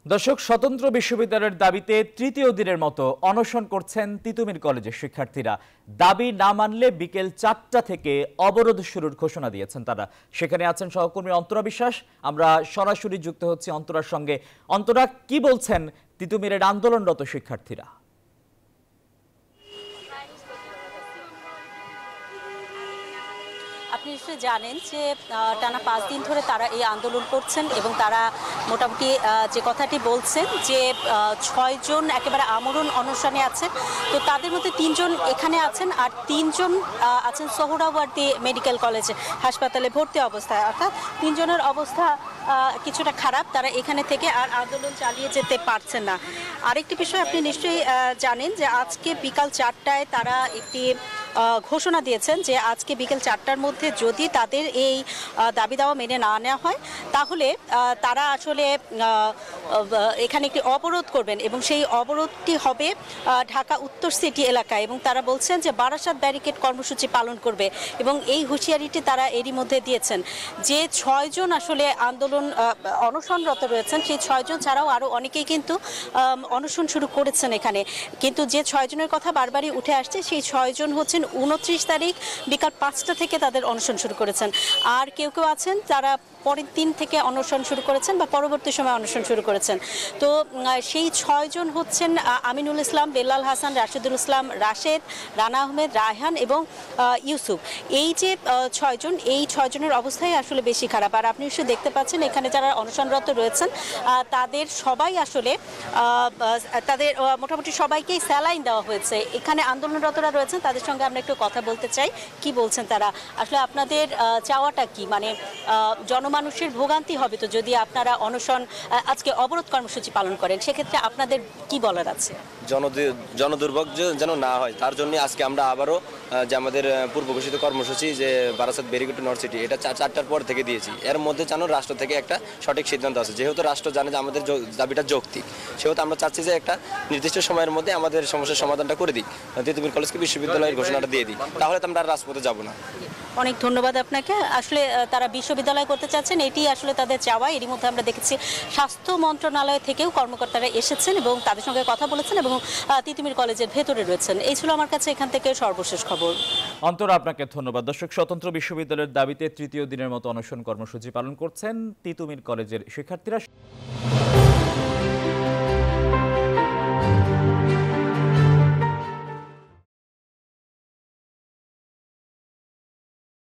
দর্শক, স্বতন্ত্র বিশ্ববিদ্যালয়ের দাবিতে তৃতীয় দিনের মতো অনশন করছেন তিতুমির কলেজের শিক্ষার্থীরা। দাবি না মানলে বিকেল 4টা থেকে অবরোধ শুরুর ঘোষণা দিয়েছেন তারা। সেখানে আছেন সহকর্মী অন্তরা বিশ্বাস। আমরা সরাসরি যুক্ত হচ্ছি অন্তরার সঙ্গে। অন্তরা, কি বলছেন তিতুমিরের আন্দোলনরত শিক্ষার্থীরা? আপনি নিশ্চয়ই জানেন যে টানা 5 দিন ধরে তারা এই আন্দোলন করছেন এবং তারা মোটামুটি যে কথাটি বলছেন যে 6 জন একেবারে আমরণ অনশনে আছেন। তো তাদের মধ্যে 3 জন এখানে আছেন আর 3 জন আছেন সোহরাওয়ার্দী মেডিকেল কলেজে হাসপাতালে ভর্তি অবস্থায়। অর্থাৎ 3 জনের অবস্থা কিছুটা খারাপ, তারা এখানে থেকে আর আন্দোলন চালিয়ে যেতে পারছেন না। আরেকটি বিষয় আপনি নিশ্চয়ই জানেন যে আজকে বিকাল 4টায় তারা একটি ঘোষণা দিয়েছেন যে আজকে বিকেল 4টার মধ্যে যদি তাদের এই দাবি দাওয়া মেনে না নেওয়া হয় তাহলে তারা আসলে এখানে একটি অবরোধ করবেন এবং সেই অবরোধটি হবে ঢাকা উত্তর সিটি এলাকায়। এবং তারা বলছেন যে বারাসাত ব্যারিকেড কর্মসূচি পালন করবে এবং এই হুঁশিয়ারিটি তারা এরই মধ্যে দিয়েছেন। যে 6 জন আসলে আন্দোলন অনশনরত রয়েছেন সেই 6 জন ছাড়াও আরও অনেকেই কিন্তু অনশন শুরু করেছেন এখানে। কিন্তু যে 6 জনের কথা বারবারই উঠে আসছে সেই 6 জন হচ্ছেন 29 তারিখ বিকাল 5টা থেকে তাদের অনশন শুরু করেছেন। আর কেউ কেউ আছেন যারা পরের দিন থেকে অনশন শুরু করেছেন বা পরবর্তী সময় অনশন শুরু করেছেন। তো সেই 6 জন হচ্ছেন আমিনুল ইসলাম, বেলাল হাসান, রাশিদুল ইসলাম, রাশেদ, রানা আহমেদ, রায়হান এবং ইউসুফ। এই যে 6 জন, এই 6 জনের অবস্থাই আসলে বেশি খারাপ। আর আপনি নিশ্চয়ই দেখতে পাচ্ছেন এখানে যারা অনশনরত রয়েছেন তাদের সবাই আসলে তাদের মোটামুটি সবাইকেই স্যালাইন দেওয়া হয়েছে। এখানে আন্দোলনরতরা রয়েছেন, তাদের সঙ্গে আমরা একটু কথা বলতে চাই। কি বলছেন তারা? আসলে আপনাদের চাওয়াটা কি? মানে জনমানুষের ভোগান্তি হবে তো যদি আপনারা অনশন আজকে অবরোধ কর্মসূচি পালন করেন, সেক্ষেত্রে আপনাদের কি বলার আছে? জনদুর্ভোগ যেন না হয় তার জন্য আজকে আমরা আবারও যে আমাদের পূর্ব ঘোষিত কর্মসূচি যে Barasat barricade two north city, এটা 4টার পর থেকে দিয়েছি। এর মধ্যে যেন রাষ্ট্র থেকে একটা সঠিক সিদ্ধান্ত আছে। যেহেতু রাষ্ট্র জানে যে আমাদের দাবিটা যৌক্তিক, সেহেতু আমরা চাচ্ছি যে একটা নির্দিষ্ট সময়ের মধ্যে আমাদের সমস্যার সমাধানটা করে দিই, তিতুমির কলেজকে বিশ্ববিদ্যালয়ের ঘোষণাটা দিয়ে দিই, তাহলে তো আমরা রাজপথে যাব না। অনেক ধন্যবাদ আপনাকে। আসলে তারা বিশ্ববিদ্যালয় করতে চাচ্ছেন, এটি আসলে তাদের চাওয়া। এরই মধ্যে আমরা দেখেছি স্বাস্থ্য মন্ত্রণালয় থেকেও কর্মকর্তারা এসেছেন এবং তাদের সঙ্গে কথা বলেছেন এবং তিতুমির কলেজের ভেতরে রয়েছেন। এই ছিল আমার কাছে এখান থেকে সর্বশেষ খবর। অন্তরা, আপনাকে ধন্যবাদ। দর্শক, স্বতন্ত্র বিশ্ববিদ্যালয়ের দাবিতে তৃতীয় দিনের মতো অনশন কর্মসূচি পালন করছেন তিতুমির কলেজের শিক্ষার্থীরা।